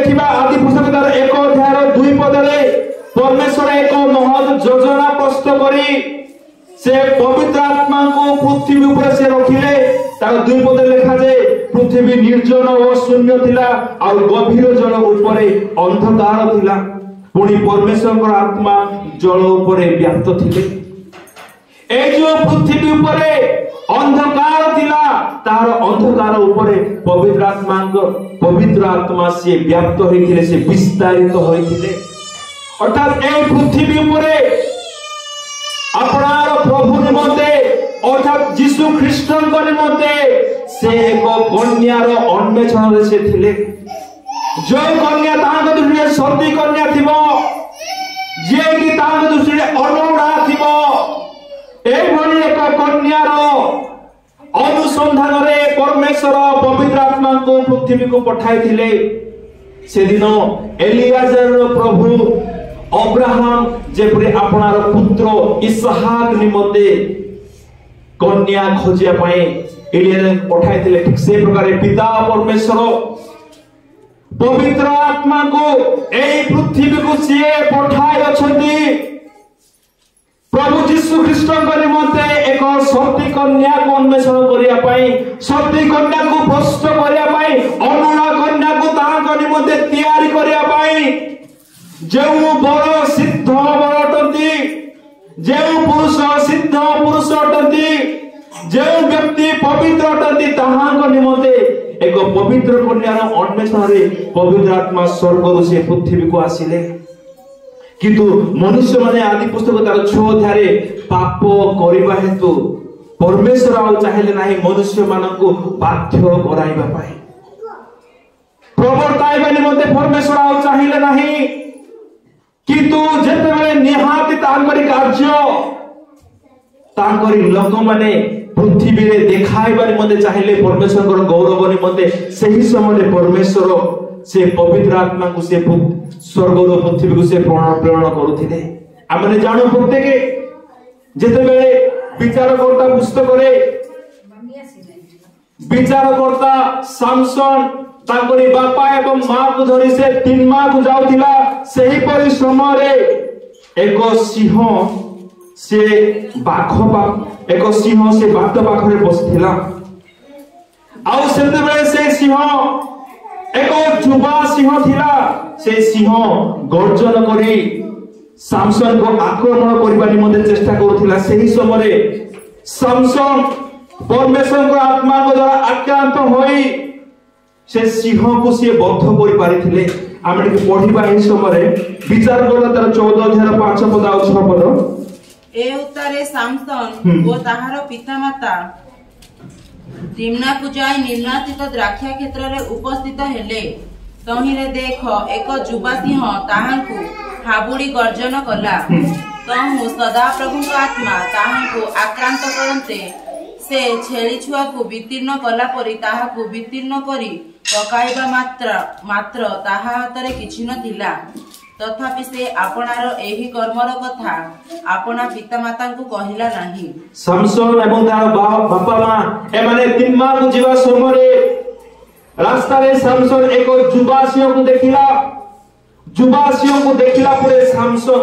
देखिबा आदि पुस्तक 1 अध्याय 2 पदरे परमेश्वर एक महत योजना प्रस्तुत करी से पवित्र आत्मा को पृथ्वी ऊपर से रखिले। तार 2 पदे लिखा जाए पृथ्वी निर्जन और शून्य थिला और गभीर जल ऊपर अंधकार थिला। पुणी परमेश्वर को आत्मा जल ऊपर व्याप्त थिले। ए जो पृथ्वी ऊपर अंधकार थिला तार अंधकार ऊपर पवित्र आत्मा से व्याप्त होइथिले, से विस्तारित होइथिले। अर्थात ए पृथ्वी ऊपर अपनार प्रभु निमंते अर्थात यीशु ख्रीष्टन निमंते से एक कन्यार अन्वेषण से थिले। जो कन्या तांग दृष्टि सती कन्या थिबो, जे कि तांग दृष्टि अनौड़ा थिबो, ए भली एक कन्यार अनुसंधान रे परमेश्वर पवित्र आत्मा को पृथ्वी को पठाई थिले। से दिन एलियाजर प्रभु अब्राहम जेपरि अपनार पुत्र इसहाक निमंते कन्या खोजिया पाए एलियाजर पठाई थिले, ठीक से प्रकार पिता परमेश्वर पवित्र आत्मा को ए पृथ्वी को से पठाई अछंती। प्रभु यीशु ख्रीष्टन निमंते एक सती कन्या को अन्वेषण करिया पाई, सती कन्या को भ्रष्ट करिया पाई, अनुणा कन्या को तांग निमंते तैयारी करिया पाई। जो बर सिद्ध बर अटंती, जो पुरुष सिद्ध पुरुष अटंती, जो व्यक्ति पवित्र अटंती ताहांग निमंते एक पवित्र कन्यार अन्वेषण रे पवित्र आत्मा स्वर्ग से पृथ्वी को आसिले। किंतु मनुष्य माने आदि पुस्तक 6 अध्याय पाप करिबा हेतु परमेश्वर आ चाहिले नाही मनुष्य मानकु बाध्य कराइबा पाए, प्रवर्ताइबा निमंते परमेश्वर आ चाहिले नाही। किंतु जेतेबेले निहाती तांकरी कार्य तांकरी लोक माने पृथ्वी रे देखाइबा निमंते चाहिले परमेश्वर गौरव निमंते सही समय परमेश्वर से पवित्र आत्मा को से स्वर्ग और पृथ्वी को से प्रेरणा करुथिले। आमने जानो प्रत्येक जेतेबेले विचारकर्ता पुस्तक रे विचारकर्ता सामसन तांकरी बापा एवं मां को धरि से 3 माह को जाउथिला, सही परि समय रे एक सिंह से एक सिंह से बात पाखरे बसथिला। आउ सेतेबेले से सिंह एक जुबा सिंह थिला, से सिंह गर्जन करी सामसन को आक्रमण करबा निमंते चेष्टा करुथिला। सही समय सामसन परमेश्वर को आत्मा को द्वारा आक्रांत होई से सिंह को से बद्ध करि पारिथिले। आमे पढिबा एही समय विचार करता 14 अध्याय 5 पद और 6 पद। ए उत्तरे सामसन ओ ताहार पितामाता तिम्ना को जाय निर्णातित द्राक्षा क्षेत्र रे उपस्थित हेले। तहिरे देख एक जुबा सिंह ताहांकु हाबुड़ी गर्जन कला। तहु सदा प्रभु को आत्मा ताहांकु आक्रांत करन्ते से छेली छुआ को वितीर्ण कला परी ताहाकु वितीर्ण करी पकाइबा मात्र ताहा हातरे किछि नथिला। तथापि से आपनार एही कर्मर कथा आपना पितामाता को कहिला नाही। सामसन एवं तार बापा मां ए माने 3 माह को जीवा समय रास्ता रे सामसन एक जुबासियों को देखिला। जुबासियों को देखिला परे सामसन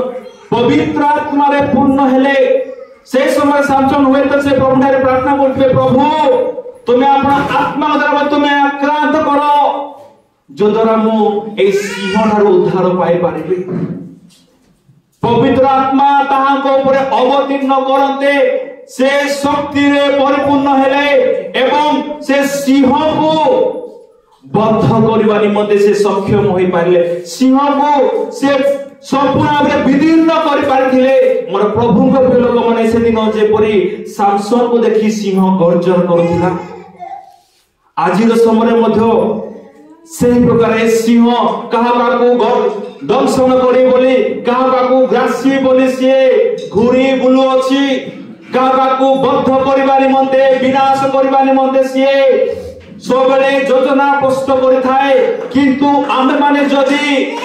पवित्र आत्मा रे पूर्ण हेले। से समय सामसन हुए तो से प्रभु रे प्रार्थना करते, प्रभु तुम्हें अपना आत्मा द्वारा तुम्हें आक्रांत करो जो द्वारा मु ए सिंह उद्धार पाई पारिबी। पवित्र आत्मा ताहा को ऊपर अवतीर्ण करते से शक्ति रे परिपूर्ण हेले एवं से सिंह को बद्ध करबा निमंते से सक्षम होई पारिले। सिंह को से संपूर्ण भाव विदीर्ण कर पारिथिले। मोर प्रभु को लोक माने से दिन जेपरी सामसन को देखि सिंह गर्जन करथिला, आजिर समय मध्य सही प्रकार सिंह कहा को दर्शन करे बोली कहा को ग्रासी बोली से घुरी बुलु अछि, कहा को बद्ध करबा निमंते विनाश करबा निमंते से सबले योजना प्रस्तुत करिथाए। किंतु आमे माने जदि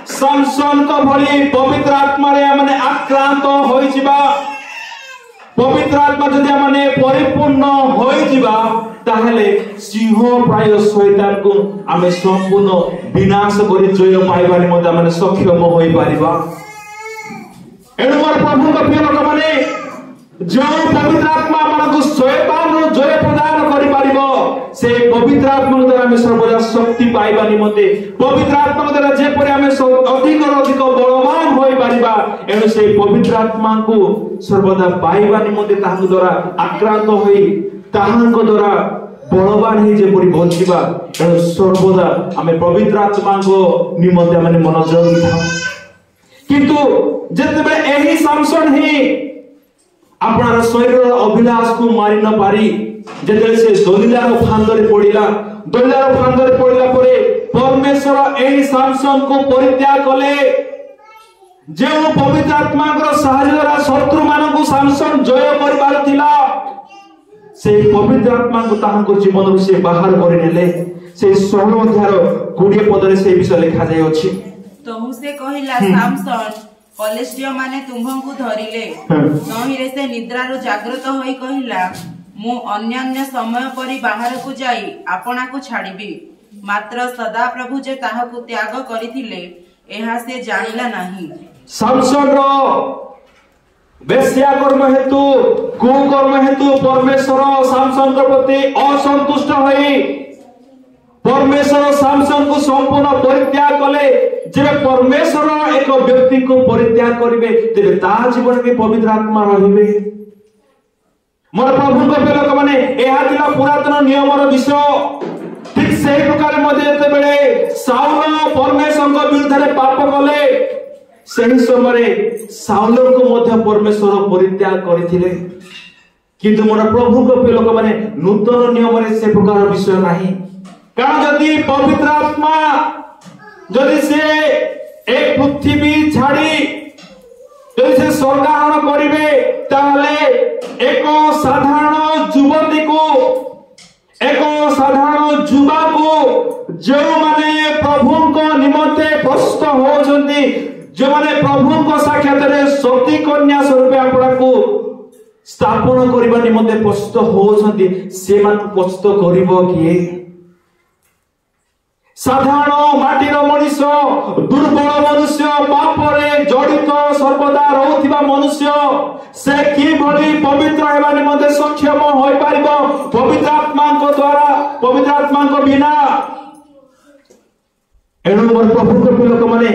सामसन को भली पवित्र आत्मा रे माने आक्रांत होई जिबा पवित्र आत्मा जदि आमने परिपूर्ण होई जिबा ताहले सिंह प्राय शैतान को आमे संपूर्ण विनाश करि जय पाइबानि मध्ये आमे सक्षम होई पारिबा। एनु मोर प्रभु को प्रिय लोक माने जो पवित्र आत्मा हमको शैतान रो जय प्रदान करि पारिबो से पवित्र आत्मा द्वारा आमे सर्वदा शक्ति पाइबा निमते पवित्र आत्मा द्वारा जे परे आमे अधिक बलवान होई पारिबा। एनु से पवित्र आत्मा को सर्वदा पाइबा निमते ताहां द्वारा आक्रांत होई ताहां द्वारा बलवान ही जे परि बंचिबा। एनु सर्वदा आमे पवित्र आत्मा को निमते आमे मनोयोग था। किंतु जेतबे एही सामसन ही अपना शरीर अभिलाष को मारी न पारी जेते से दलीलार फांदरे पड़िला दलीलार फांदरे पड़िला परे परमेश्वर एही सामसन को परित्याग कले। जे पवित्र आत्मा को सहायता द्वारा शत्रु मान को सामसन जय करबार थिला से पवित्र आत्मा को ताहां को जीवन से बाहर कर नेले। से 16 अध्याय 20 पदरे से विषय लिखा जाय अछि। तहु से कहिला सामसन फलिस्टिय माने तुम्हंकु धरिले तहिरे से निद्रारो जागृत होई कहिला मु अन्यान्य समय परि बाहर को जाई आपना को छाड़ीबी मात्र सदा प्रभु जे ताहाकु त्याग करिथिले एहा से जानिला नाही। सामसन रो वेश्या कर्म हेतु कुकर्म हेतु परमेश्वर सामसन के प्रति असंतुष्ट होई परमेश्वर सामसन को संपूर्ण परित्याग कले। जेबे परमेश्वर एक व्यक्ति को परित्याग करिवे तेबे ता जीवन में पवित्र आत्मा रहिबे। मोर प्रभु को लोक माने एहा दिला पुरातन नियम रो विषय। ठीक सेही प्रकार मध्ये जते बेले साउल परमेश्वर को विरुद्ध रे पाप कले सेही समय साउल को मध्ये परमेश्वर परित्याग करिथिले। किंतु मोर प्रभु को लोक माने नूतन नियम रे से प्रकार विषय नाही। कारण जदि पवित्र आत्मा जदि से एक पृथ्वी छाड़ी जदि से स्वर्गारोहण करिवे ताहले एक साधारण युवती को एक साधारण युवा को जो माने प्रभु को निमंते प्रस्तुत होजंती जो माने प्रभु को साक्षात रे सती कन्या स्वरूप आपड़ा को स्थापन करबा निमंते प्रस्तुत होजंती से मान प्रस्तुत करिवो किए साधारण माटीर मनुष्य दुर्बल मनुष्य पापरे जड़ित सर्वदा रहउथिबा मनुष्य से कि भली पवित्र हेबा निमंते सक्षम होई पारिबो पवित्र आत्मा को द्वारा पवित्र आत्मा को बिना। एनु मोर प्रभु को लोक माने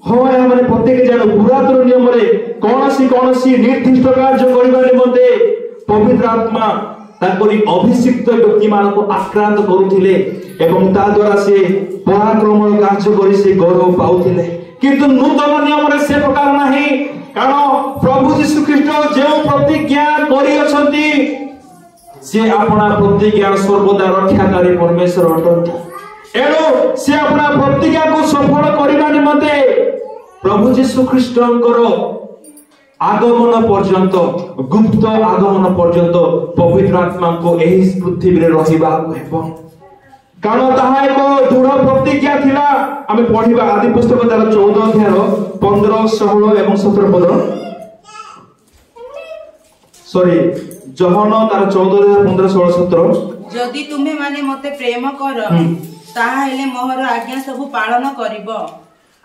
होय हमने प्रत्येक जन पुरातन नियम रे कोनसी निर्दिष्ट कार्य करिबा निमंते पवित्र आत्मा ताकरी अभिषिक्त व्यक्ति मान को आक्रांत करुथिले एवं ता द्वारा से पराक्रम कार्य करी से गौरव पाउथिले। किंतु नूतन नियम रे से प्रकार नाही। कारण प्रभु यीशु ख्रीष्ट जे प्रतिज्ञा करी अछंती से अपना प्रतिज्ञा सर्वदा रक्षाकारी परमेश्वर अटंती। एनो से अपना प्रतिज्ञा को सफल करिबा निमते प्रभु यीशु ख्रीष्टंकर आगमन पर्यंत गुप्त आगमन पर्यंत पवित्र आत्मा को एही पृथ्वी रे रहिबा हेबो। कारण ताहा एक दृढ़ प्रतिज्ञा थिला। आमे पढिबा आदि पुस्तक तार 14 अध्याय 15 16 एवं 17 पद सॉरी जहन तार 14 अध्याय 15 16 17 जदि तुम्हे माने मते प्रेम कर ताहा हेले मोहर आज्ञा सब पालन करिवो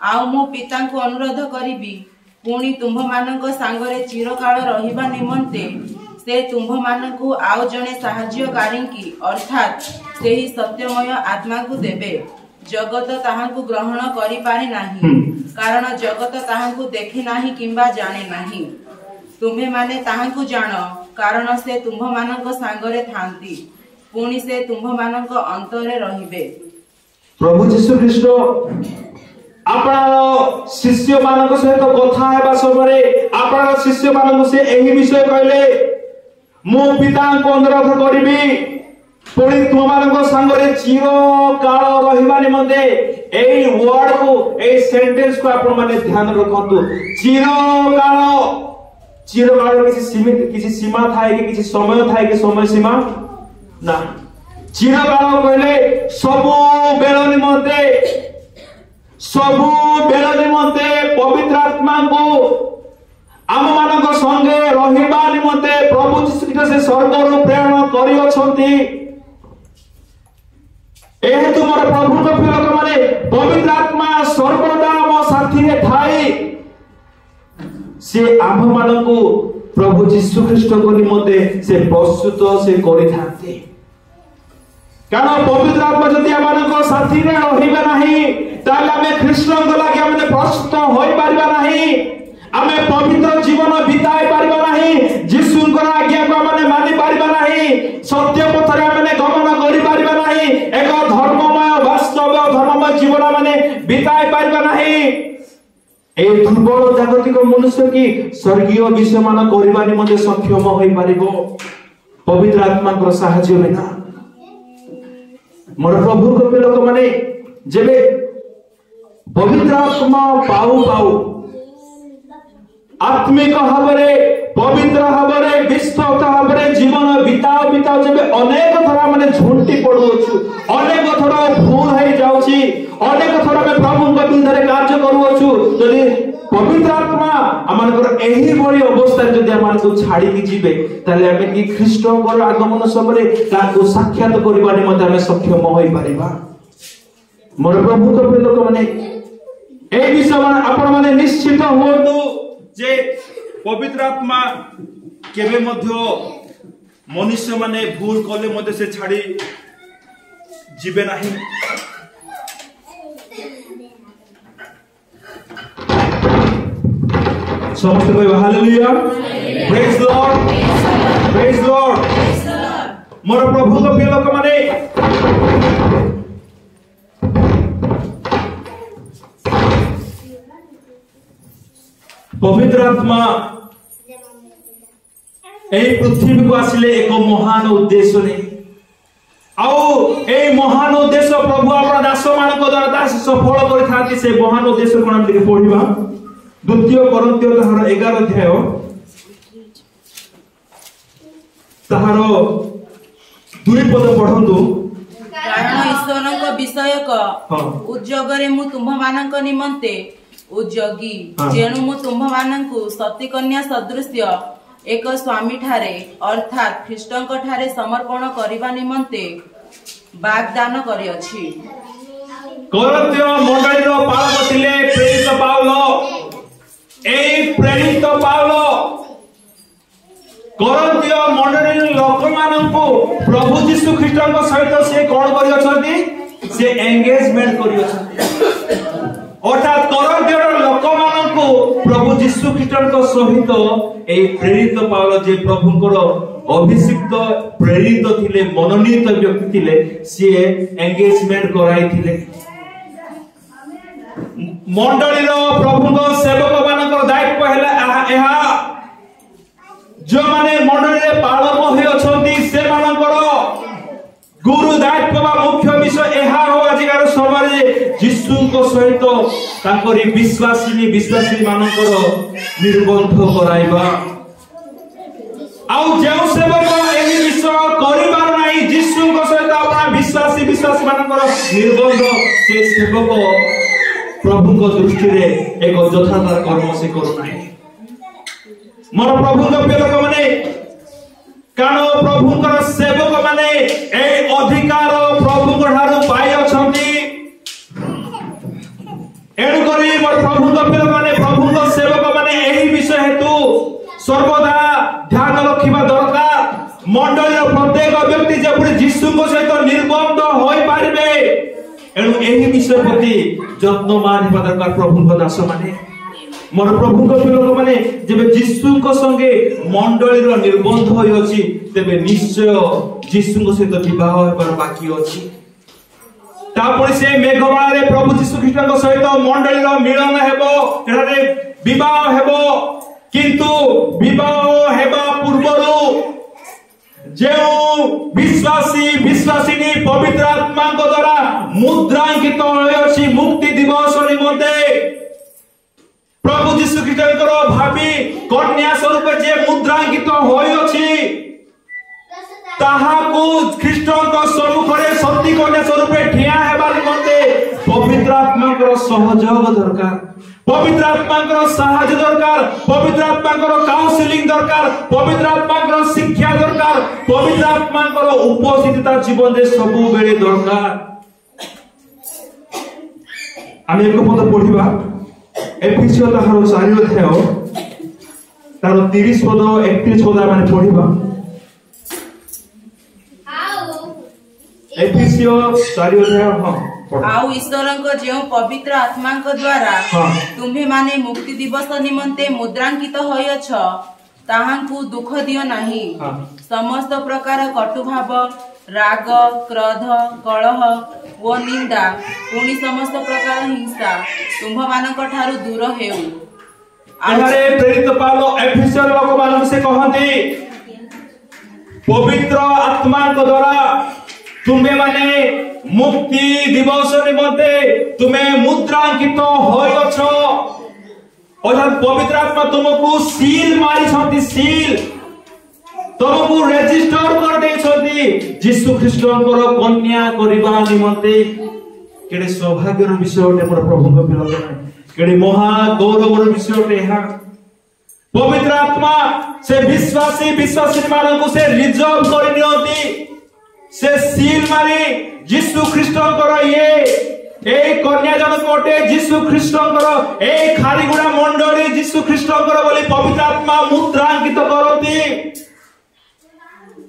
आ मो पिता को अनुरोध करिबी पुणी तुम्भ मानक सांगरे चिरकाल रहिबा निमंते से तुम्भ मानकु आउ जने साहाय्यकारी की अर्थात सेही सत्यमय आत्मा को देबे। जगत ताहांकु ग्रहण करि पारे नाही कारण जगत ताहांकु देखि नाही किंबा जाने नाही। तुम्हे माने ताहांकु जान कारण से तुम्भ मानक सांगरे थांती पुणी से तुम्भ मानक अंतरे रहिबे। प्रभु यीशु ख्रीष्ट आपन शिष्य मानक सहित कथा हेबा समय आपन शिष्य मानक से एही विषय कहले मो पिता को अनुरोध करिबी पुणी तुम मानक संगरे चिर काल रहिबा निमंते एई वर्ड को एई सेंटेंस को आपन माने ध्यान रखंतु। चिर काल किसी सीमा थाए कि किसी समय थाए कि समय सीमा ना। चिर काल कहले सबु बेल निमंते पवित्र आत्मा को आम मान संगे रहिबा निमंते प्रभु यीशु ख्रीष्ट से स्वर्गरु प्रेरण करियछंती। एहेतु मोर प्रभु को लोक माने पवित्र आत्मा सर्वदा मो साथी रे थाई से आम मान को प्रभु यीशु ख्रीष्ट को निमंते से प्रस्तुत से करिथांती। कारण पवित्र आत्मा जदि आम साथी रे रहिबा नाही ताले आमे ख्रीष्ट को लागि आमे प्रस्तुत होई पारिबा नाही, आमे पवित्र जीवन बिताई पारिबा नाही, यीशुଙ୍କର आज्ञा को आमे मानि पारिबा नाही, सत्य पथरे आमे गमन करि पारिबा नाही, एक धर्ममय वास्तव धर्ममय जीवन आमे बिताई पारिबा नाही। ए दुर्बल जागतिक मनुष्य की स्वर्गीय विषय मान करिबा निमंते सक्षम होई पारिबो पवित्र आत्मा को सहायता बिना। मोर प्रभु को लोक माने जेबे पवित्र आत्मा पाऊ पाऊ आत्मिक भावरे पवित्र भावरे विश्वास भावरे जीवन बिताओ बिताओ जबे अनेक थरा माने झुंटी पडुछु, अनेक थरा भूल हे जाउची, अनेक थरा में प्रभु को विरुद्ध कार्य करूछु। जदि पवित्र आत्मा आमानकर एही भली अवस्था जदि आमान को छाडी कि जिबे ताले हमें कि ख्रीष्टकर आगमन समय ताको साक्षात करबा निमंते हमें सक्षम होई परिबा। मोर प्रभु को लोक माने ए विषय आपण माने निश्चित होतु जे पवित्र आत्मा केबे मध्य मनुष्य माने भूल कले मध्य से छाड़ी जीवे नाही। समस्त कोई hallelujah, praise Lord, praise Lord. मोर प्रभु को लोक माने पवित्र आत्मा पृथ्वी को आसिले एक महान उद्देश्य ने महान उद्देश्य प्रभु अपना दास मान द्वारा सफल कर से महान उद्देश्य कौन पढ़ा द्वितीय कोरिन्थियो 11 अध्याय ताहार 2 पद पढ़ंतु। कारण ईश्वर विषयक उद्योगरे मु तुम मानक निमंते उद्योगी जेणु मु तुम मानकु सती कन्या सदृश्य एक स्वामी ठारे अर्थात ख्रीष्टଙ୍କ ठारे समर्पण करिबा निमंते वाग्दान करियछि। कोरिन्थियो मंडलीर पालक थिले प्रेरित पाउलो। ए प्रेरित पाउलो कोरिन्थियो मंडलीर लोक मानकु प्रभु यीशु ख्रीष्टଙ୍କ सहित से कोन करियछथि, से एंगेजमेंट करियछथि। अर्थात कोरिन्थियो लोक मानकु प्रभु यीशु ख्रीष्टଙ୍କ सहित ए प्रेरित पाउलो जे प्रभुଙ୍କର अभिषिक्त प्रेरित थिले मनोनीत व्यक्ति थिले से एंगेजमेंट कराई थिले। मंडलीर प्रभुଙ୍କ सेवक मानकर दायित्व हैला एहा जो माने मंडली पालक होई अछंती से मानकर गुरु दायित्व बा मुख्य विषय एहा हो आजिकार समय यीशु को सहित ताकरी विश्वासी मानकर निर्बंध कराइबा। आउ जेउ सेवक एही विषय करिबार नाही यीशु को सहित अपना विश्वासी मानकर निर्बंध से सेवक प्रभु को दृष्टि रे एक यथार्थ कर्म से करू नाही। मोर प्रभु को लोक माने कारण प्रभुଙ୍କର सेवक माने ए अधिकार प्रभुଙ୍କ ठारू पाई अछंती। एणु करी मोर प्रभुଙ୍କ लोक माने प्रभुଙ୍କ सेवक माने एही विषय हेतु सर्वदा ध्यान रखिबा दरकार। मंडलीर प्रत्येक व्यक्ति जेपरि यीशुଙ୍କ सहित निर्बंध होई पारिबे एणु एही विषय प्रति यत्नवान हेबा दरकार प्रभुଙ୍କ दास माने। मोर प्रभु को लोक माने जेबे यीशु को संगे मंडलीर निर्बंध होई अछि तेबे निश्चय यीशु को सहित विवाह हेबार बाकी अछि। तापर से मेघमाला रे प्रभु यीशु ख्रीष्टଙ୍କ सहित मंडलीर मिलन हेबो, एठारे विवाह हेबो। किंतु विवाह हेबा पूर्वरु जेउ विश्वासिनी पवित्र आत्मा द्वारा मुद्रांकित होय अछि मुक्ति दिवस निमंते प्रभु यीशु ख्रीष्टଙ୍କର भावी कन्या स्वरूप जे मुद्रांकित होय अछि ताहाकु ख्रीष्टଙ୍କ सम्मुखरे सती कन्या स्वरूप ठिया हेबा निमंते पवित्र आत्मा सहयोग दरकार, पवित्र आत्मा साहाय्य दरकार, पवित्र आत्मा काउंसलिंग दरकार, पवित्र आत्मा शिक्षा दरकार, पवित्र आत्मा उपस्थिति जीवन में सब बेले दरकार। आम एक पद पढ़ा एफिसियो तार 4 अध्याय तार 30 पद 31 पद आम पढ़ा। एफिसियो 4 अध्याय आउ ईश्वरଙ୍କ ଯେଉଁ ପବିତ୍ର ଆତ୍ମାଙ୍କ ଦ୍ୱାରା ତୁମ୍ଭେ ମାନେ ମୁକ୍ତି ଦିବସ ନିମନ୍ତେ ମୁଦ୍ରାଙ୍କିତ ହୋଇଅଛ ତାହାଙ୍କୁ ଦୁଃଖ ଦିଅ ନାହିଁ। ସମସ୍ତ ପ୍ରକାର କଟୁଭାବ, ରାଗ, କ୍ରୋଧ, କଳହ ଓ ନିନ୍ଦା ପୁଣି ସମସ୍ତ ପ୍ରକାର ହିଂସା ତୁମ୍ଭମାନଙ୍କ ଠାରୁ ଦୂର ହେଉ। ଆରେ ପ୍ରେରିତ ପାଉଲ ଏଫେସର ଲୋକମାନଙ୍କୁ ସେ କହନ୍ତି ପବିତ୍ର ଆତ୍ମାଙ୍କ ଦ୍ୱାରା तुम्हें माने मुक्ति दिवस निमंते तुम्हें मुद्रांकित होइछ। अर्थात पवित्र आत्मा तुमको सील मारी छथि, सील तुमको रजिस्टर कर दे छथि यीशु ख्रीष्टଙ୍କର कन्या करबा निमंते। केडे सौभाग्यर विषय ओटे मोर प्रभुଙ୍କ पिलक केडे महा गौरवर विषय ओटे हा। पवित्र आत्मा से विश्वासी माननको से रिजर्व कर नियंती, से सील मारी यीशु ख्रीष्टଙ୍କର ये कन्या जनक अटे यीशु ख्रीष्टଙ୍କର ए खारीगुड़ा मंडली यीशु ख्रीष्टଙ୍କର बोली पवित्र आत्मा मुद्रांकित करती।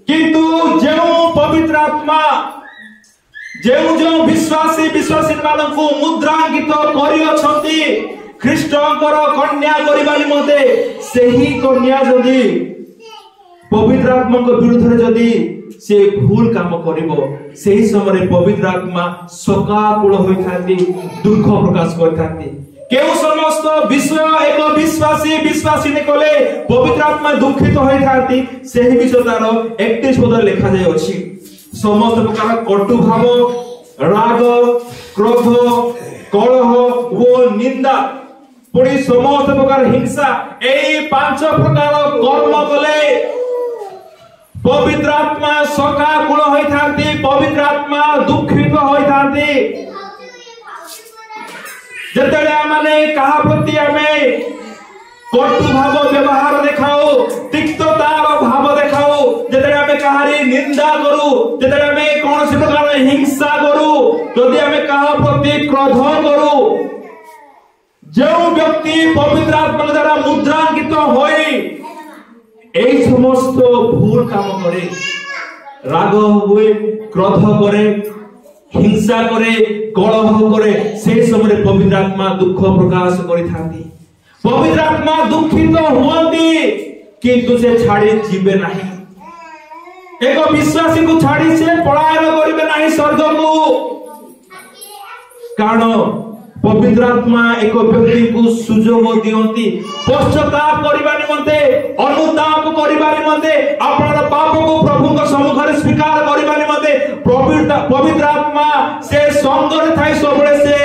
किंतु जो पवित्र आत्मा जो विश्वासी मानकु मुद्रांकित करि अछंती ख्रीष्टଙ୍କର कन्या करिबा निमते, सेही कन्या जदि पवित्र आत्मा को विरुद्ध जदि से भूल काम करिवो सेही समय पवित्र आत्मा शोकाकुल होइथांती, दुख प्रकाश करथांती। केउ समस्त विषय एक विश्वासी ने कले पवित्र आत्मा दुखित होइथांती, सेही विषय तार 31 पद लिखा जाय अछि। समस्त प्रकार कटु भाव, राग, क्रोध, कलह ओ निंदा पुणी समस्त प्रकार हिंसा एई 5 प्रकार कर्म कले पवित्र आत्मा शोकाकुल होइथांती, पवित्र आत्मा दुखित होइथांती। जतले माने कहा प्रति आमे कटु भाव व्यवहार देखाओ, तिक्ततार भाव देखाओ, जतले आमे कहारी निंदा करू, जतले आमे कोनोसी प्रकार हिंसा करू, जदि आमे कहा प्रति क्रोध करू, जो व्यक्ति पवित्र आत्मा द्वारा मुद्रांकित होई এই সমস্ত ভুল কাম করে, রাগ हुए, क्रोध करे, हिंसा करे, कलह करे, সেই সময় পবিত্র আত্মা দুঃখ প্রকাশ করিথাନ୍ତି। পবিত্র আত্মা দুঃখিত हुअନ୍ତି কিন্তু সে ছাড়ি ଯିବେ ନାହିଁ। এক বিশ্বাসী को ছাড়ি সে পলায়ন করিবে ନାହିଁ স্বর্গକୁ। কারণ पवित्र आत्मा एक व्यक्ति को सुजोग दियंती पश्चाताप करिबा निमंते, अनुताप करिबा निमंते, आपन पाप को प्रभु को सम्मुख रे स्वीकार करिबा निमंते पवित्र आत्मा से संग रे थाई सबले से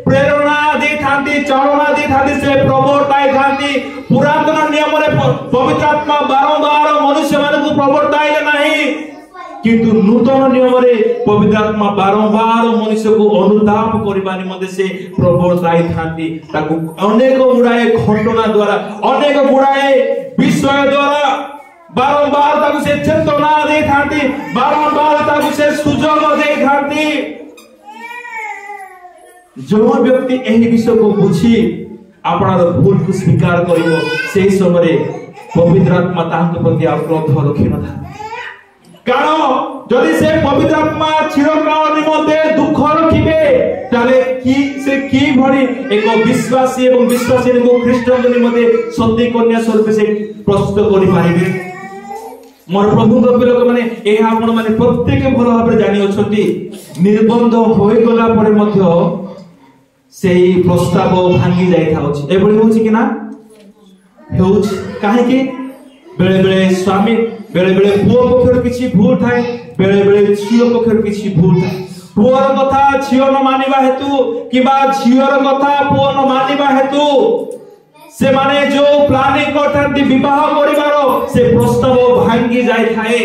प्रेरणा दे थांती, चालना दे थांती, से प्रवर्ताई थांती। पुरातन नियम रे पवित्र आत्मा बारंबार मनुष्य मान को प्रवर्ताइले नाही, किंतु नूतन नियम रे पवित्र आत्मा बारंबार मनुष्य को अनुताप करिबा निमंते से प्रवर्ताई थांती। ताकू अनेक गुड़ाए घटना द्वारा, अनेक गुड़ाए विषय द्वारा बारंबार ताकू से चेतना दे थांती, बारंबार ताकू से सुजोग दे थांती। जो व्यक्ति एही विषय को बुझी आपणार भूल को स्वीकार करिवो, सेही समय पवित्र आत्मा ताहाक प्रति आ क्रोध रखि न था। कारण जदि से पवित्र आत्मा चिरकाल निमंते दुख रखिबे ताले की भरी एक विश्वासी एवं विश्वासी को ख्रीष्टन निमंते सत्य कन्या स्वरूप से प्रस्तुत करि पारिबे। मोर प्रभु को लोक माने एहा आपण माने प्रत्येक भल भाबरे जानि अछंती। निर्बंध होय गला परे मध्य सेही प्रस्ताव भांगी जाय थाउछि। एबळी होछि कि ना हेउछि काहे कि बेले बेले स्वामी बेले बेले पुओ पक्षर किछि भूल थाए, बेले बेले झियो पक्षर किछि भूल थाए। पुओर कथा झियो न मानिबा हेतु किबा झियोर कथा पुओ न मानिबा हेतु से माने जो प्लानिंग करथांती विवाह करिवार से प्रस्ताव भांगी जाय थाए।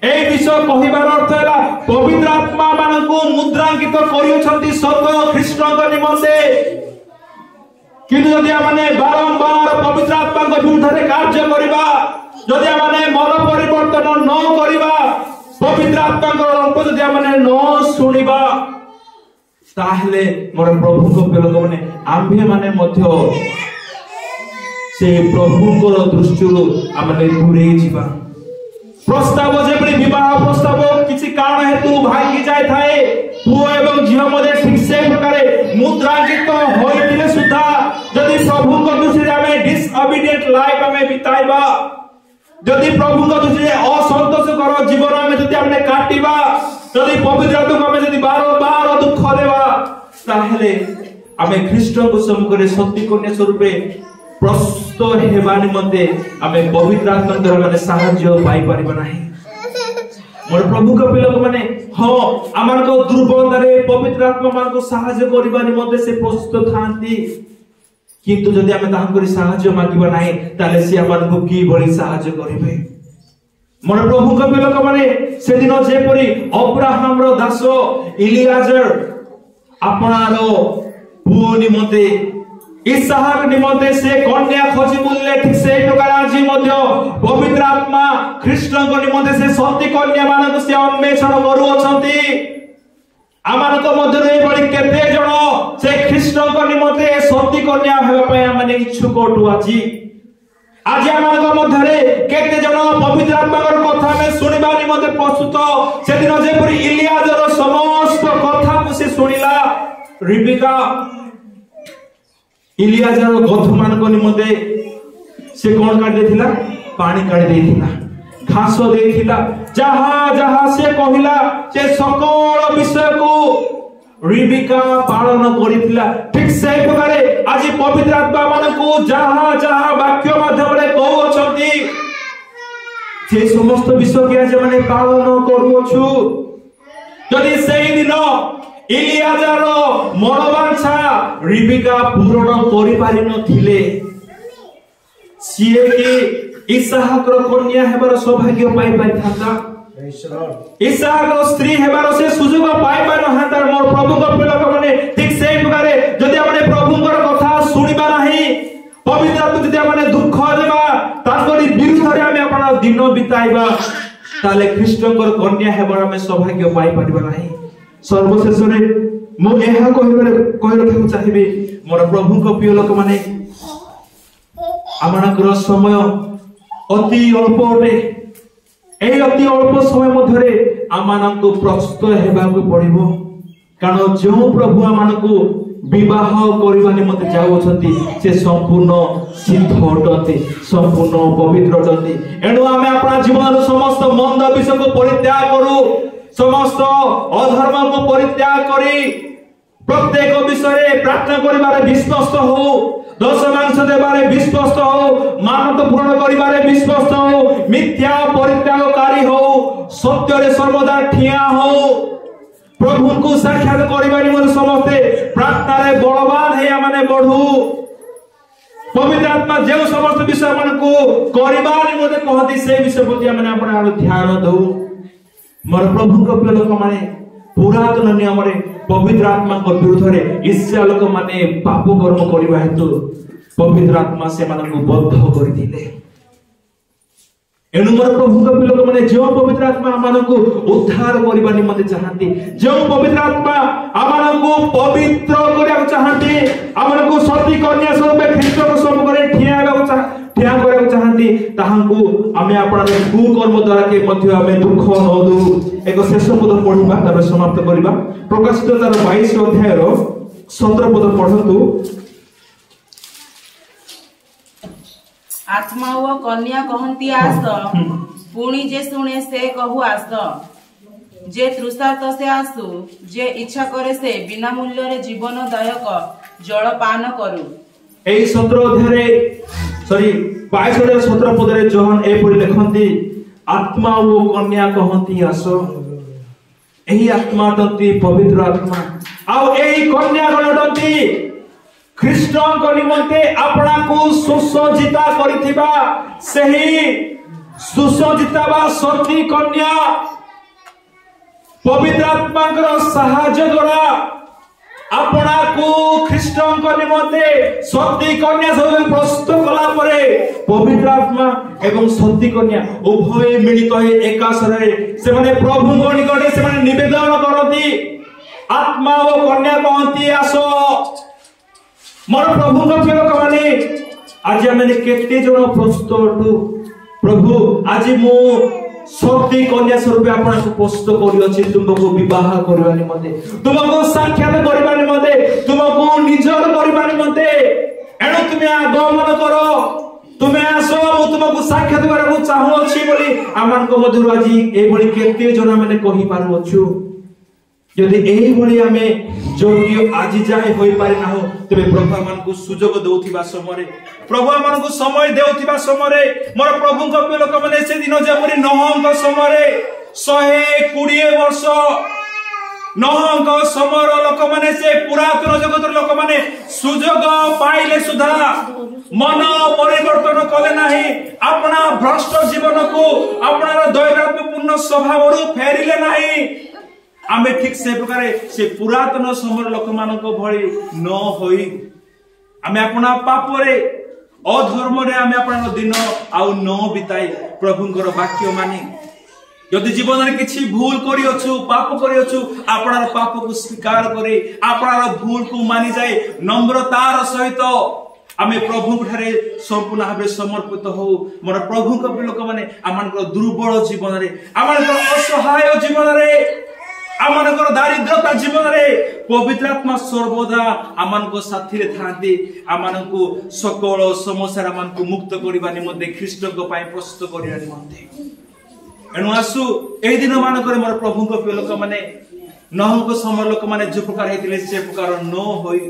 এই বিষয় কহিবার অর্থ ହେଲା পবিত্র আত্মা মানকু মুদ্রাঙ্কিত করিউছন্তি সত খ্রিস্টଙ୍କ নিমন্তে। কিন্তু যদি ଆମେ বারম্বার পবিত্র আত্মাଙ୍କ বিরুদ্ধে କାର୍ଯ୍ୟ କରିବା, যদি ଆମେ মন পরিবর্তন ন କରିବା, পবিত্র আত্মাଙ୍କ রূপ যদি ଆମେ ন শুনিবা, তাহলে ମୋର ପ୍ରଭୁଙ୍କ ପିଲାମାନେ ଆମ୍ଭେ ମାନେ ମଧ୍ୟ ସେ ପ୍ରଭୁଙ୍କର ଦୃଷ୍ଟିରୁ ଆମେ ଦୂରେଇ ଯିବା। প্রস্তাব যেপরি বিবাহ প্রস্তাব কিছু কারণ হেতু ভাঙ্গি যাইଥାଏ, পুଅ এবং ঝিଅ ମଧ୍ୟ ঠিক সেই প্রকারে মুদ্রাঙ্কিত হইଥିଲେ সুদ্ধা যদি প্রভুଙ୍କ দৃষ্টিରେ ଆମେ ডিসঅবিডিয়েন্ট লাইফ ଆମେ বিতাইবা, যদি প্রভুଙ୍କ দৃষ্টিରେ অসন্তোষকর জীবন ଆମେ যদি ଆମେ কাটিবা, যদি পবিত্র আত্মাକୁ ଆମେ যদি বারবার দুঃখ দেবা, তাহলে ଆମେ ଖ୍ରୀଷ୍ଟଙ୍କ ସମ୍ମୁଖରେ ସତ୍ୟ କନ୍ୟା ସ୍ୱରୂପେ ପ୍ରସ୍ତୁତ ହେବା ନିମନ୍ତେ ଆମେ ପବିତ୍ର ଆତ୍ମା ଦ୍ୱାରା ମାନେ ସାହାଯ୍ୟ ପାଇପାରିବା ନାହିଁ। ମୋର ପ୍ରଭୁଙ୍କ ପିଲାମାନେ ହଁ ଆମମାନଙ୍କ ଦୁର୍ବଳତାରେ ପବିତ୍ର ଆତ୍ମା ମାନଙ୍କୁ ସାହାଯ୍ୟ କରିବା ନିମନ୍ତେ ସେ ପ୍ରସ୍ତୁତ ଥାନ୍ତି, କିନ୍ତୁ ଯଦି ଆମେ ତାଙ୍କର ସାହାଯ୍ୟ ମାଗିବା ନାହିଁ ତାହେଲେ ସେ ଆମମାନଙ୍କୁ କିଭଳି ସାହାଯ୍ୟ କରିବେ? ମୋର ପ୍ରଭୁଙ୍କ ପିଲାମାନେ ସେଦିନ ଯେପରି ଅବ୍ରାହାମର ଦାସ ଇଲିଆଜର ଆପଣାର ପୁଅ ନିମନ୍ତେ ইসাহাক নিমন্তে সে কন্যা খোঁজি বললে, ঠিক সেই প্রকার আজি মধ্য পবিত্র আত্মা খ্রিস্টଙ୍କ নিমন্তে সে সত্যি কন্যা মানকু সে অন্বেষণ করুଅছন্তি। আমানক মধ্যে এভଳି কেতে জন সে খ্রিস্টଙ୍କ নিমন্তে সত্যি কন্যা হেবা পাই মানে ইচ্ছুক অটু আজি। আজি আমানক মধ্যে কেতে জন পবিত্র আত্মার কথা আমি শুনিবা নিমন্তে প্রস্তুত। সেদিন যেপরি ইলিয়াজর সমস্ত কথাକୁ সে শুনিলা, রিবিকা ইলিয়াজর গথମାନଙ୍କ নিমন্তে সে কোন কাটি দেইছিলা? পানি কাটি দেইছিলা, ঘাস দেইছিলা, যাহা যাহা সে কহিলা সে সকল বিষয়কু রিবিকা পালন করিছিলা। ঠিক সেই প্রকারে আজি পবিত্র আত্মা মানকু যাহা যাহা বাক্য মাধ্যমে কହୁଅছন্তি যে সমস্ত বিষয়কে আজ মানে পালন করুଅছু। যদি সেই দিন ইলিয়াজর মনোবাঞ্ছা রিবিকা পূরণ করিপারি নথিলে, সিଏ କି ইসাহাকর কন্যা হেবার সৌভাগ্য পাই পাইথান্তা, ইসাহাকর স্ত্রী হেবার সে সুযোগ পাই পাই নহান্তা। মোর প্রভুଙ୍କ ପିଲାମାନେ ঠিক সেই প্রকারে যদি ଆମେ প্রভুଙ୍କର কথা শুনিবা ନାହିଁ, পবিত্র আত্মা যদি ଆମେ দুঃখ দেবা, তাଙ୍କର বিরুদ্ধে ଆମେ ଆପଣ দিন বিতাইবা, তাহলে খ্রিস্টଙ୍କର কন্যা হেবার ଆମେ সৌভাগ্য পাই পারিবা ନାହିଁ। সর্বশেষে ମୁଁ ଏହା କହି ରଖିବାକୁ ଚାହିଁବି, ମୋର ପ୍ରଭୁଙ୍କ ପ୍ରିୟ ଲୋକମାନେ ଆମମାନଙ୍କର ସମୟ ଅତି ଅଳ୍ପ ଅଟେ। এই অতি অল্প সময় মধ্যে ଆମମାନଙ୍କୁ ପ୍ରସ୍ତୁତ ହେବାକୁ ପଡ଼ିବ, କାରଣ ଯେଉଁ ପ୍ରଭୁ ଆମମାନଙ୍କୁ ବିବାହ କରିବା ନିମନ୍ତେ ଯାଉଅଛନ୍ତି ସେ ସମ୍ପୂର୍ଣ୍ଣ ସିଦ୍ଧ ଅଟନ୍ତି, ସମ୍ପୂର୍ଣ୍ଣ ପବିତ୍ର ଅଟନ୍ତି। ଏଣୁ ଆମେ ଆପଣା ଜୀବନର ସମସ୍ତ ମନ୍ଦ ବିଷୟକୁ ପରିତ୍ୟାଗ କରୁ, समस्त अधर्म को परित्याग करी प्रत्येक विषय प्रार्थना करिबारे विश्वस्त हो, दश मांस देबारे विश्वस्त हो, मानव पूर्ण करिबारे विश्वस्त हो, मिथ्या परित्यागकारी हो, सत्य रे सर्वदा ठिया हो, प्रभु को साक्षात करिबानी मन समस्ते प्रार्थना रे बलवान हे माने बढ़ू। पवित्र आत्मा जे समस्त विषय मन को करिबानी मते कहती से विषय प्रति माने आपण ध्यान दउ। मोर प्रभु को प्रिय लोक माने पुरातन नियम रे पवित्र आत्मा को विरुद्ध रे ईर्ष्या लोक माने पाप कर्म करिबा हेतु पवित्र आत्मा से माने को बद्ध करि दिले। एनु मोर प्रभु को प्रिय लोक माने जो पवित्र आत्मा आमान को उद्धार करिबा निमते चाहंती, जो पवित्र आत्मा आमान को पवित्र करिया चाहंती, आमान को सती कन्या स्वरूप ख्रीष्ट को सम्मुख रे ठिया करिया चाहंती, ताहांकु आमे आपन कुकर्म द्वारा के मध्य आमे दुख न दउ। एक शेष पद पढिबा तार समाप्त करिबा। प्रकाशित तार 22 अध्याय रो 17 पद पढंतु। आत्मा व कन्या कहंती आस, पुणी जे सुने से कहू आस, जे तृषार्थ से आसु, जे इच्छा करे से बिना मूल्य रे जीवनदायक जल पान करू। एई 17 अध्याय रे 22 अध्याय 17 पद रे जोहन ए परि लिखंती, आत्मा व कन्या कहंती आस। एही आत्मा तंती पवित्र आत्मा, आ एही कन्या गणतंती ख्रीष्टଙ୍କ निमंते आपना को सुसज्जिता करिथिबा सेही सुसज्जिता बा सती कन्या पवित्र आत्मा साहाय्य द्वारा अपना को ख्रीष्टन को निमंते सती कन्या सब प्रस्तुत कला परे पवित्र आत्मा एवं सती कन्या उभय मिलित हो एकाशरे से माने प्रभु को निकटे से माने निवेदन करती आत्मा और कन्या कहती आसो मोर प्रभु को प्रिय लोक माने आज मैंने केते जण प्रस्तुत प्रभु आज मु सती कन्या स्वरूप आपन को प्रस्तुत करि अछि तुमको विवाह करबा निमते तुमको साक्षात करबा निमते तुमको निजर करबा निमते एणु तुमे आगमन करो तुमे आसो मु तुमको साक्षात करबा चाहू अछि बोली आमान को मधुर आज ए बळी केते जण माने कहि पारु अछु यदि एही बळी हमें जोग्य आज जाय होई पारे ना हो तबे प्रभु आमान को सुजोग देउथिबा समय प्रभु आमान को समय देउथिबा समय मोर प्रभु को लोक माने से दिन जेपरि नहंक समय 120 वर्ष नहंक समय लोक माने से पुरातन जगत लोक माने सुजोग पाइले सुधा मन परिवर्तन कले नाही अपना भ्रष्ट जीवन को अपना दैरात्म्यपूर्ण स्वभाव रु फेरिले नाही आमे ठीक से प्रकार से पुरातन समय लोक मानक भଳି न होई आमे अपना पाप रे अधर्म रे आमे अपना दिन आउ न बिताई प्रभुंकर वाक्य मानी यदि जीवन रे किछि भूल करि अछु पाप करि अछु अपना पाप को स्वीकार करे अपना भूल को मानी जाए नम्रतार सहित आमे प्रभु ठारे संपूर्ण भाबे समर्पित हो मोर प्रभु को लोक माने आमानकर दुर्बल जीवन रे आमानकर असहाय जीवन रे आमानकर दारिद्रता जीवन रे पवित्र आत्मा सर्वदा आमानको साथी रे थांती आमानको सकल समस्या आमानको मुक्त करिबा निमंते ख्रीष्ट को पाए प्रस्तुत करिया निमंते एनु आसु एही दिन मानकर मोर प्रभु को लोक माने नहंक समय लोक माने जो प्रकार हेतिले से प्रकार न होई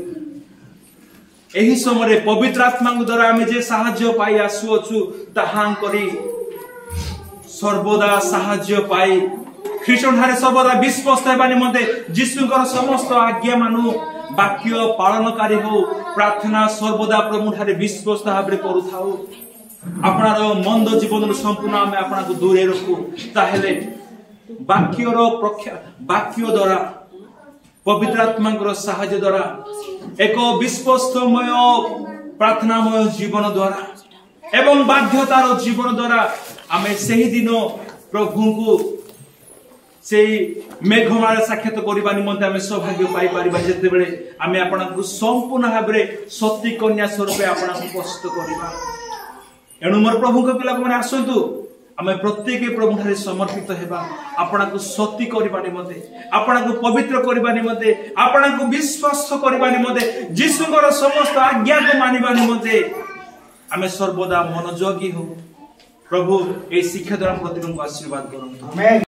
एही समय रे पवित्र आत्मा द्वारा आमे जे सहाय्य पाई आसु अछु ताहां करी सर्वदा सहाय्य पाई ख्रीष्टन ठारे सर्वदा विश्वास हेबा निमंते यीशुकर समस्त आज्ञा मानु वाक्य पालनकारी हो प्रार्थना सर्वदा प्रभु ठारे विश्वास भाबरे करू थाउ आपनार मंद जीवन संपूर्ण आमे आपना को दूरे रखू ताहेले वाक्य द्वारा पवित्र आत्माकर सहाय्य द्वारा एक विश्वासमय प्रार्थनामय जीवन द्वारा एवं बाध्यतार जीवन द्वारा आमे सही दिन प्रभु को से मेघमाला साक्षात करबा निमंते आमे सौभाग्य पाई परिबा जेते बेले आमे आपना को संपूर्ण भाबरे सती कन्या स्वरूप आपना को प्रस्तुत करबा एणु मोर प्रभु को पिला माने आसंतु आमे प्रत्येक प्रभु ठारे समर्पित हेबा आपना को सती करबा निमंते आपना को पवित्र करबा निमंते आपना को विश्वास करबा निमंते यीशुकर समस्त आज्ञा को मानिबा निमंते आमे सर्वदा मनोयोगी हो प्रभु ए शिक्षा द्वारा प्रतिदिन को आशीर्वाद करंतु आमेन।